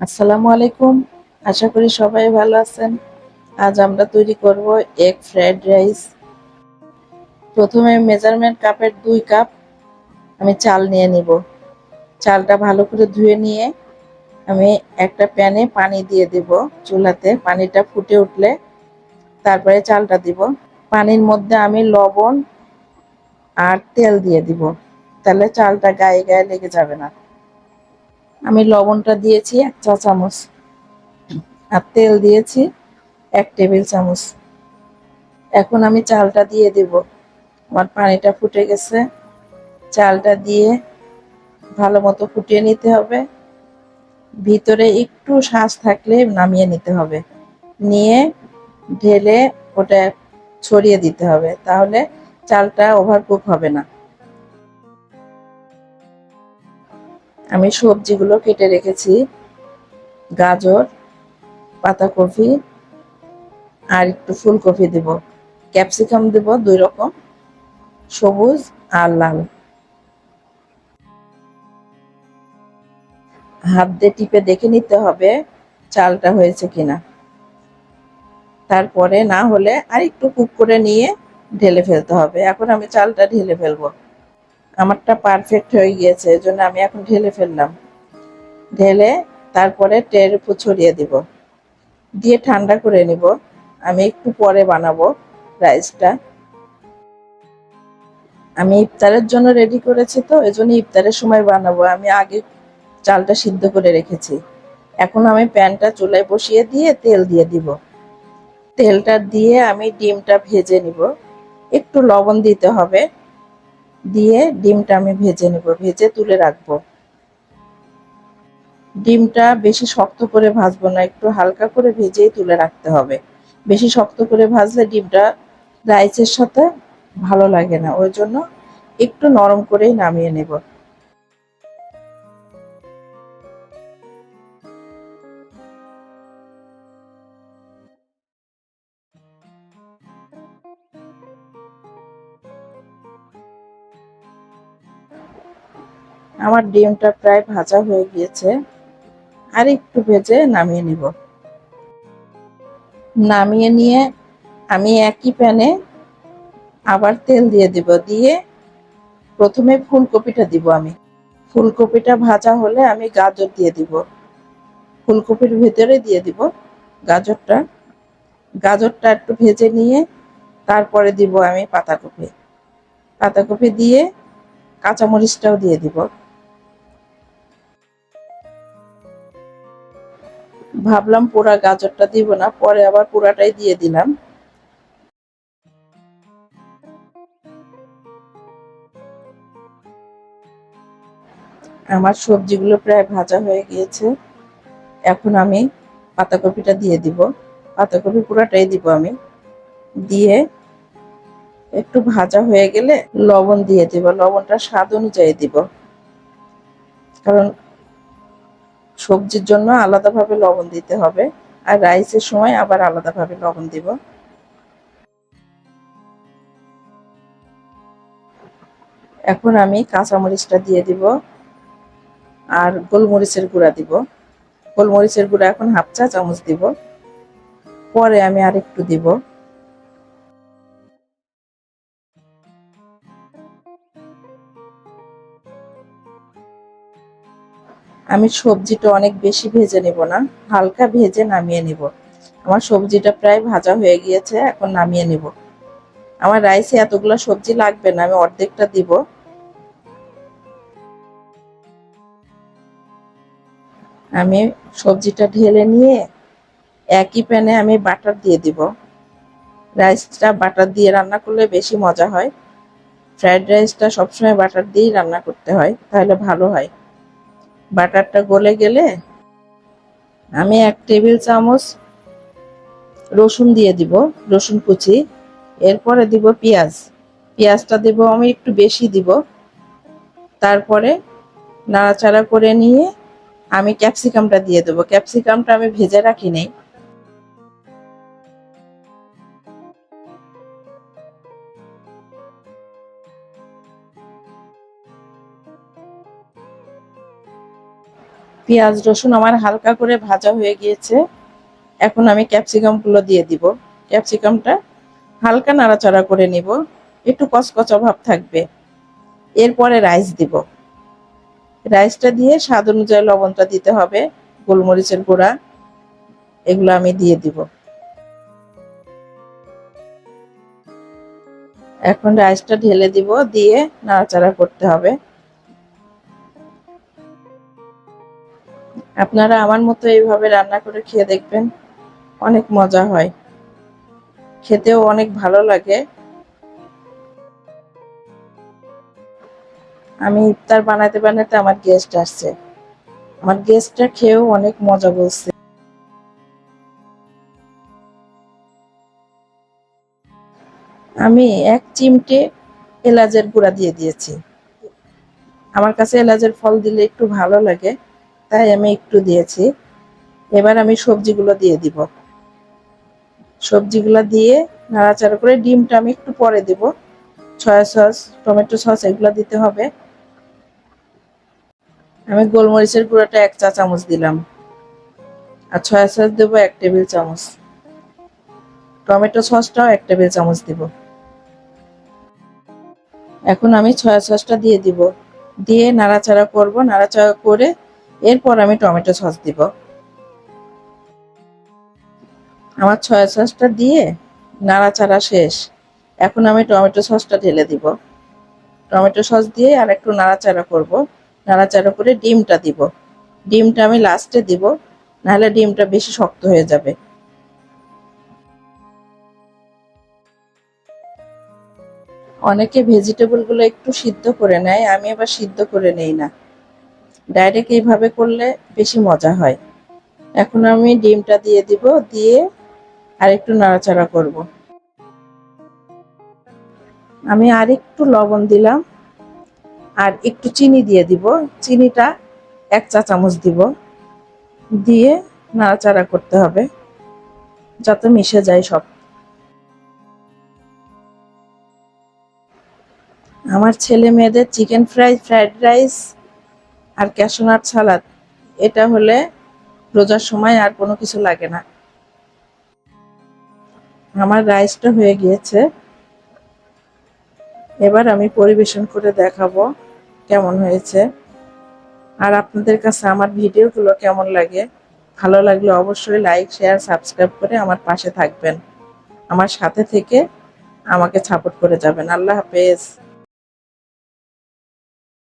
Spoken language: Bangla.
আসসালামু আলাইকুম। আশা করি সবাই ভালো আছেন। আজ আমরা তৈরি করব এগ ফ্রাইড রাইস। প্রথমে মেজারমেন্ট কাপের 2 কাপ আমি চাল নিয়ে নিব। চালটা ভালো করে ধুয়ে নিয়ে আমি একটা প্যানে পানি দিয়ে দেব চুলাতে। পানিটা ফুটে উঠলে তারপরে চালটা দিব। পানির মধ্যে আমি লবণ আর তেল দিয়ে দিব, তাহলে চালটা গায়ে গায়ে লেগে যাবে না। আমি লবণটা দিয়েছি 1 চা চামচ আর তেল দিয়েছি 1 টেবিল চামচ। এখন আমি চালটা দিয়ে দেব। আমার পানিটা ফুটে গেছে। চালটা দিয়ে ভালো মতো ফুটিয়ে নিতে হবে। ভিতরে একটু শাঁস থাকলে নামিয়ে নিতে হবে। নিয়ে ঢেলে ওটা ছড়িয়ে দিতে হবে, তাহলে চালটা ওভারকুক হবে না। আমি সবজিগুলো কেটে রেখেছি। গাজর, পাতাকপি আর একটু ফুলকপি দেব। ক্যাপসিকাম দেব 2 রকম, সবুজ আর লাল। হাত দিয়ে টিপে দেখে নিতে হবে চালটা হয়েছে কিনা। তারপরে না হলে আর একটু কুক করে নিয়ে ঢেলে ফেলতে হবে। এখন আমি চালটা ঢেলে ফেলবো। আমারটা পারফেক্ট হয়ে গিয়েছে, এজন্য আমি এখন ঢেলে ফেললাম। ঢেলে তারপরে ট্রের উপর ছড়িয়ে দিব, দিয়ে ঠান্ডা করে নিব। আমি একটু পরে বানাবো রাইসটা। আমি ইফতারের জন্য রেডি করেছি, তো এজন্য ইফতারের সময় বানাবো। আমি আগে চালটা সিদ্ধ করে রেখেছি। এখন আমি প্যানটা চুলায় বসিয়ে দিয়ে তেল দিয়ে দিব। তেলটা দিয়ে আমি ডিমটা ভেজে নিব। একটু লবণ দিতে হবে। দিয়ে ডিমটা আমি ভেজে নেব, ভেজে তুলে রাখবো। ডিমটা বেশি শক্ত করে ভাজবো না, একটু হালকা করে ভেজেই তুলে রাখতে হবে। বেশি শক্ত করে ভাজলে ডিমটা রাইসের সাথে ভালো লাগে না, ওই জন্য একটু নরম করেই নামিয়ে নেব। আমার ডিমটা প্রায় ভাজা হয়ে গিয়েছে, আর একটু ভেজে নামিয়ে নিব। নামিয়ে নিয়ে আমি একই প্যানে আবার তেল দিয়ে দিব। দিয়ে প্রথমে ফুলকপিটা দিব আমি। ফুলকপিটা ভাজা হলে আমি গাজর দিয়ে দিব। ফুলকপির ভেতরে দিয়ে দিব গাজরটা। গাজরটা একটু ভেজে নিয়ে তারপরে দিব আমি পাতাকপি। পাতাকপি দিয়ে কাঁচামরিচটাও দিয়ে দিব। ভাবলাম পুরা গাজরটা দিব না, পরে আবার পুরাটাই দিয়ে দিলাম। আমার সবজিগুলো প্রায় ভাজা হয়ে গিয়েছে। এখন আমি পাতাকপিটা দিয়ে দিব। পাতাকপি পুরাটাই দিব আমি। দিয়ে একটু ভাজা হয়ে গেলে লবণ দিয়ে দিব। লবণটা স্বাদ অনুযায়ী দিব, কারণ সবজির জন্য আলাদাভাবে লবণ দিতে হবে, আর রাইসের সময় আবার আলাদাভাবে লবণ দিব। এখন আমি কাঁচামরিচটা দিয়ে দিব আর গোলমরিচের গুঁড়া দিব। গোলমরিচের গুঁড়া এখন 1/2 চা চামচ দিব, পরে আমি আর একটু দিব। আমি সবজিটা অনেক বেশি ভেজে নিব না, হালকা ভেজে নামিয়ে নিব। আমার সবজিটা প্রায় ভাজা হয়ে গিয়েছে, এখন নামিয়ে নিব। আমার রাইসে এতগুলো সবজি লাগবে না, আমি অর্ধেকটা দিব। আমি সবজিটা ঢেলে নিয়ে একই প্যানে আমি বাটার দিয়ে দিব। রাইসটা বাটার দিয়ে রান্না করলে বেশি মজা হয়। ফ্রাইড রাইসটা সবসময় বাটার দিয়েই রান্না করতে হয়, তাহলে ভালো হয়। বাটারটা গলে গেলে আমি 1 টেবিল চামচ রসুন দিয়ে দিব, রসুন কুচি। এরপরে দিব পেঁয়াজ। পেঁয়াজটা দেব আমি একটু বেশি দিব। তারপরে নাড়াচাড়া করে নিয়ে আমি ক্যাপসিকামটা দিয়ে দেবো। ক্যাপসিকামটা আমি ভেজে রাখি নাই। পেঁয়াজ রসুন আমার হালকা করে ভাজা হয়ে গিয়েছে। এখন আমি ক্যাপসিকামগুলো দিয়ে দিব। ক্যাপসিকামটা হালকা নাড়াচাড়া করে নিব, একটু কচকচা ভাব থাকবে। এরপরে রাইস দিব। রাইসটা দিয়ে স্বাদ অনুযায়ী লবণটা দিতে হবে, গোলমরিচের গুঁড়া এগুলো আমি দিয়ে দিব। এখন রাইসটা ঢেলে দিব, দিয়ে নাড়াচাড়া করতে হবে। আপনারা আমার মতো এইভাবে রান্না করে খেয়ে দেখবেন, অনেক মজা হয়, খেতেও অনেক ভালো লাগে। আমি ইফতার বানাতে বানাতে আমার গেস্ট আসছে, আমার গেস্টটা খেয়েও অনেক মজা বলছে। আমি 1 চিমটে এলাচের গুঁড়া দিয়ে দিয়েছি। আমার কাছে এলাচের ফল দিলে একটু ভালো লাগে, তাই আমি একটু দিয়েছি। এবার আমি সবজিগুলো দিয়ে দিব। সবজিগুলো দিয়ে নাড়াচাড়া করে, ডিমটা আমি একটু পরে দিব। সয়া সস, টমেটো সস এগুলো দিতে হবে। আমি গোলমরিচের গুঁড়াটা 1 চা চামচ দিলাম, আর সয়া সস দেবো 1 টেবিল চামচ। টমেটো সসটাও 1 টেবিল চামচ দিব। এখন আমি সয়া সসটা দিয়ে দিব, দিয়ে নাড়াচাড়া করব। নাড়াচাড়া করে এরপর আমি টমেটো সস দিব। আমার সয়া সসটা দিয়ে নাড়াচাড়া শেষ। এখন আমি টমেটো সসটা ঢেলে দিব। টমেটো সস দিয়ে আর একটু নাড়াচাড়া করব। নাড়াচাড়া করে ডিমটা দিব। ডিমটা আমি লাস্টে দিব, নাহলে ডিমটা বেশি শক্ত হয়ে যাবে। অনেকে ভেজিটেবলগুলো একটু সিদ্ধ করে নেয়, আমি আবার সিদ্ধ করে নেই না, ডাইরেক্ট এইভাবে করলে বেশি মজা হয়। এখন আমি ডিমটা দিয়ে দিব, দিয়ে আর একটু নাড়াচাড়া করব। আমি আর একটু লবণ দিলাম, আর একটু চিনি দিয়ে দিব। চিনিটা 1 চা চামচ দিব, দিয়ে নাড়াচাড়া করতে হবে যাতে মিশে যায় সব। আমার ছেলে মেয়েদের চিকেন ফ্রাই, ফ্রাইড রাইস আর ক্যাশু নাট সালাদ, এটা হলে রোজার সময় আর কোনো কিছু লাগে না। আমার রাইসটা হয়ে গিয়েছে, এবার আমি পরিবেশন করে দেখাবো কেমন হয়েছে। আর আপনাদের কাছে আমার ভিডিওগুলো কেমন লাগে, ভালো লাগলে অবশ্যই লাইক, শেয়ার, সাবস্ক্রাইব করে আমার পাশে থাকবেন। আমার সাথে থেকে আমাকে সাপোর্ট করে যাবেন। আল্লাহ হাফেজ।